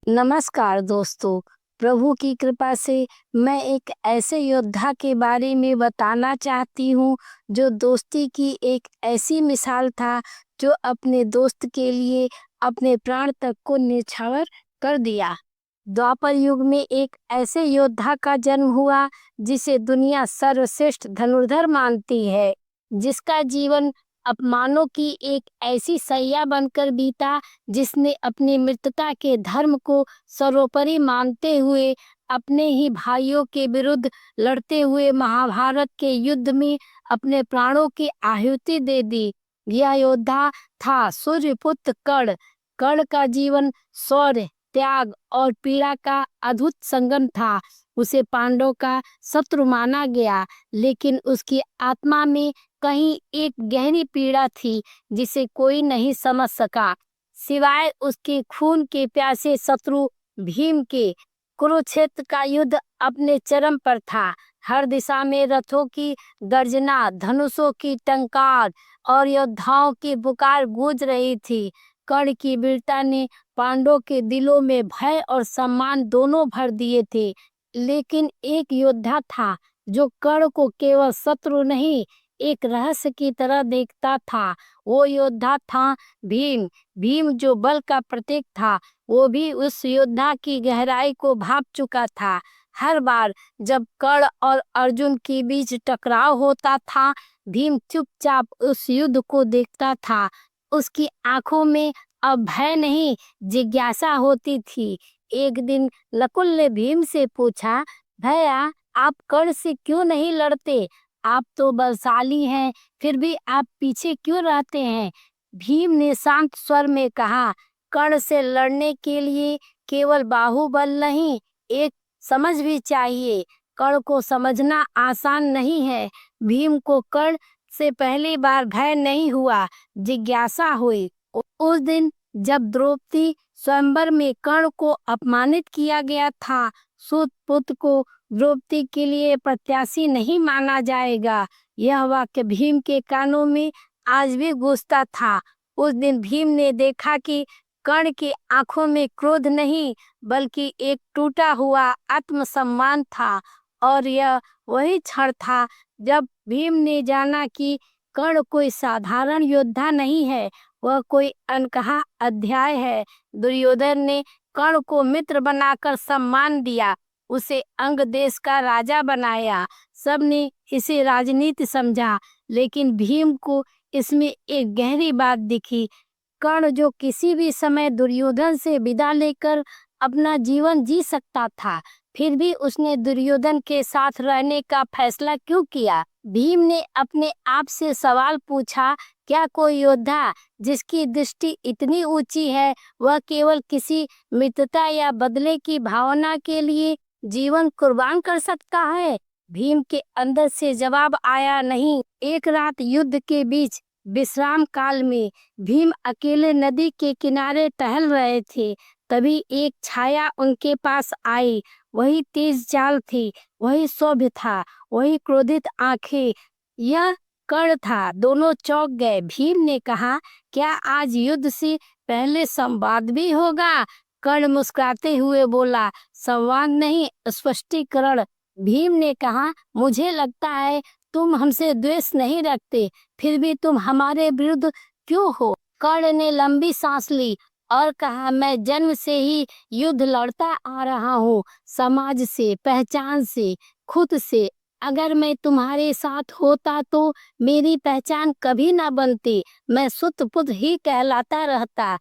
नमस्कार दोस्तों। प्रभु की कृपा से मैं एक ऐसे योद्धा के बारे में बताना चाहती हूँ जो दोस्ती की एक ऐसी मिसाल था, जो अपने दोस्त के लिए अपने प्राण तक को न्यौछावर कर दिया। द्वापर युग में एक ऐसे योद्धा का जन्म हुआ जिसे दुनिया सर्वश्रेष्ठ धनुर्धर मानती है, जिसका जीवन अपमानों की एक ऐसी सैया बनकर बीता, जिसने अपनी मृतता के धर्म को सर्वोपरि मानते हुए अपने ही भाइयों के विरुद्ध लड़ते हुए महाभारत के युद्ध में अपने प्राणों की आहुति दे दी। यह योद्धा था सूर्यपुत्र कर्ण। कर्ण का जीवन शौर्य, त्याग और पीड़ा का अद्भुत संगम था। उसे पांडवों का शत्रु माना गया, लेकिन उसकी आत्मा में कहीं एक गहरी पीड़ा थी जिसे कोई नहीं समझ सका, सिवाय उसके खून के प्यासे शत्रु भीम के। कुरुक्षेत्र का युद्ध अपने चरम पर था। हर दिशा में रथों की गर्जना, धनुषों की टंकार और योद्धाओं की पुकार गूंज रही थी। कर्ण की वीरता ने पांडवों के दिलों में भय और सम्मान दोनों भर दिए थे। लेकिन एक योद्धा था जो कर्ण को केवल शत्रु नहीं, एक रहस्य की तरह देखता था। वो योद्धा था भीम। भीम जो बल का प्रतीक था, वो भी उस योद्धा की गहराई को भाप चुका था। हर बार जब कर्ण और अर्जुन के बीच टकराव होता था, भीम चुपचाप उस युद्ध को देखता था। उसकी आंखों में अब भय नहीं, जिज्ञासा होती थी। एक दिन नकुल ने भीम से पूछा, भैया आप कर्ण से क्यों नहीं लड़ते? आप तो बलशाली हैं, फिर भी आप पीछे क्यों रहते हैं? भीम ने शांत स्वर में कहा, कर्ण से लड़ने के लिए केवल बाहुबल नहीं, एक समझ भी चाहिए। कर्ण को समझना आसान नहीं है। भीम को कर्ण से पहली बार भय नहीं हुआ, जिज्ञासा हुई। उस दिन जब द्रौपदी स्वयंवर में कर्ण को अपमानित किया गया था, सूत पुत्र को द्रौपदी के लिए प्रत्याशी नहीं माना जाएगा, यह वाक्य भीम के कानों में आज भी गूंजता था। उस दिन भीम ने देखा कि कर्ण की आंखों में क्रोध नहीं, बल्कि एक टूटा हुआ आत्मसम्मान था। और यह वही क्षण था जब भीम ने जाना कि कर्ण कोई साधारण योद्धा नहीं है, वह कोई अनकहा अध्याय है। दुर्योधन ने कर्ण को मित्र बनाकर सम्मान दिया, उसे अंग देश का राजा बनाया। सबने इसे राजनीति समझा, लेकिन भीम को इसमें एक गहरी बात दिखी। कर्ण जो किसी भी समय दुर्योधन से विदा लेकर अपना जीवन जी सकता था, फिर भी उसने दुर्योधन के साथ रहने का फैसला क्यों किया? भीम ने अपने आप से सवाल पूछा, क्या कोई योद्धा जिसकी दृष्टि इतनी ऊंची है, वह केवल किसी मित्रता या बदले की भावना के लिए जीवन कुर्बान कर सकता है? भीम के अंदर से जवाब आया नहीं। एक रात युद्ध के बीच विश्राम काल में भीम अकेले नदी के किनारे टहल रहे थे। तभी एक छाया उनके पास आई। वही तेज चाल थी, वही सौम्य था, वही क्रोधित आंखें। यह कर्ण था। दोनों चौंक गए। भीम ने कहा, क्या आज युद्ध से पहले संवाद भी होगा? कर्ण मुस्कुराते हुए बोला, संवाद नहीं, स्पष्टीकरण। भीम ने कहा, मुझे लगता है तुम हमसे द्वेष नहीं रखते, फिर भी तुम हमारे विरुद्ध क्यों हो? कर्ण ने लंबी सांस ली और कहा, मैं जन्म से ही युद्ध लड़ता आ रहा हूँ, समाज से, पहचान से, खुद से। अगर मैं तुम्हारे साथ होता तो मेरी पहचान कभी ना बनती, मैं सुत पुत ही कहलाता रहता।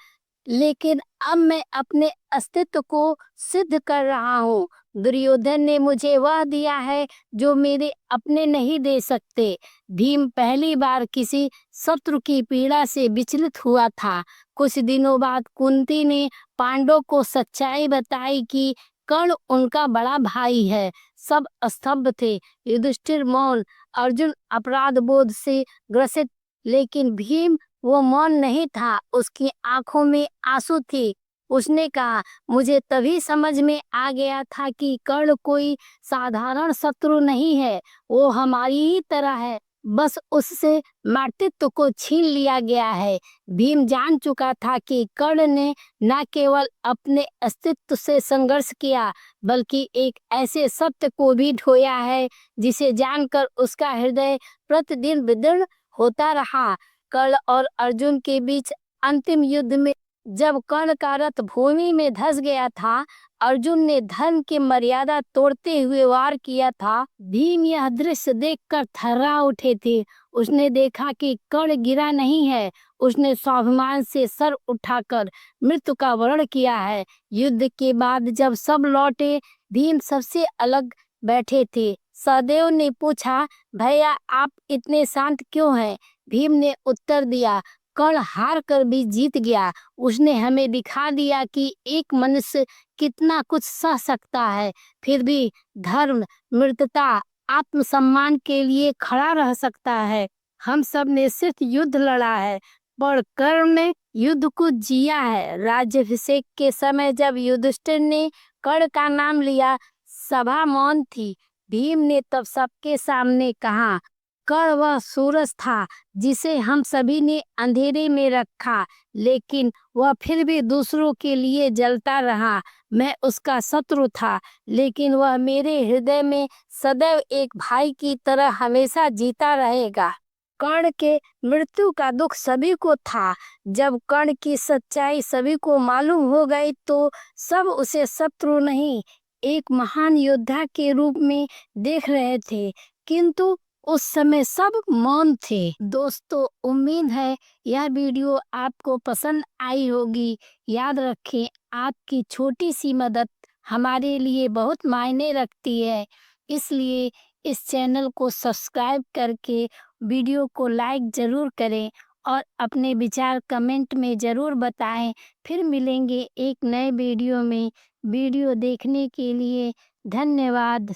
लेकिन अब मैं अपने अस्तित्व को सिद्ध कर रहा हूँ। दुर्योधन ने मुझे वह दिया है जो मेरे अपने नहीं दे सकते। भीम पहली बार किसी शत्रु की पीड़ा से विचलित हुआ था। कुछ दिनों बाद कुंती ने पांडवों को सच्चाई बताई कि कर्ण उनका बड़ा भाई है। सब स्तब्ध थे। युधिष्ठिर मौन, अर्जुन अपराध बोध से ग्रसित, लेकिन भीम वो मौन नहीं था, उसकी आंखों में आंसू थे। उसने कहा, मुझे तभी समझ में आ गया था कि कर्ण कोई साधारण शत्रु नहीं है, वो हमारी ही तरह है, बस उससे मातृत्व को छीन लिया गया है। भीम जान चुका था कि कर्ण ने न केवल अपने अस्तित्व से संघर्ष किया, बल्कि एक ऐसे सत्य को भी ढोया है जिसे जानकर उसका हृदय प्रतिदिन विदीर्ण होता रहा। कर्ण और अर्जुन के बीच अंतिम युद्ध में जब कर्ण का रथ भूमि में धंस गया था, अर्जुन ने धर्म की मर्यादा तोड़ते हुए वार किया था। भीम यह दृश्य देखकर थर्रा उठे थे। उसने देखा कि कर्ण गिरा नहीं है, उसने स्वाभिमान से सर उठाकर मृत्यु का वरण किया है। युद्ध के बाद जब सब लौटे, भीम सबसे अलग बैठे थे। सहदेव ने पूछा, भैया आप इतने शांत क्यों हैं? भीम ने उत्तर दिया, कर्ण हार कर भी जीत गया। उसने हमें दिखा दिया कि एक मनुष्य कितना कुछ सह सकता है, फिर भी धर्म, मित्रता, आत्मसम्मान के लिए खड़ा रह सकता है। हम सब ने सिर्फ युद्ध लड़ा है, पर कर्ण ने युद्ध को जिया है। राज्याभिषेक के समय जब युधिष्ठिर ने कर्ण का नाम लिया, सभा मौन थी। भीम ने तब सबके सामने कहा, कर्ण वह सूरज था जिसे हम सभी ने अंधेरे में रखा, लेकिन वह फिर भी दूसरों के लिए जलता रहा। मैं उसका शत्रु था, लेकिन वह मेरे हृदय में सदैव एक भाई की तरह हमेशा जीता रहेगा। कर्ण के मृत्यु का दुख सभी को था। जब कर्ण की सच्चाई सभी को मालूम हो गई तो सब उसे शत्रु नहीं, एक महान योद्धा के रूप में देख रहे थे, किंतु उस समय सब मौन थे। दोस्तों, उम्मीद है यह वीडियो आपको पसंद आई होगी। याद रखें, आपकी छोटी सी मदद हमारे लिए बहुत मायने रखती है। इसलिए इस चैनल को सब्सक्राइब करके वीडियो को लाइक ज़रूर करें और अपने विचार कमेंट में ज़रूर बताएं। फिर मिलेंगे एक नए वीडियो में। वीडियो देखने के लिए धन्यवाद।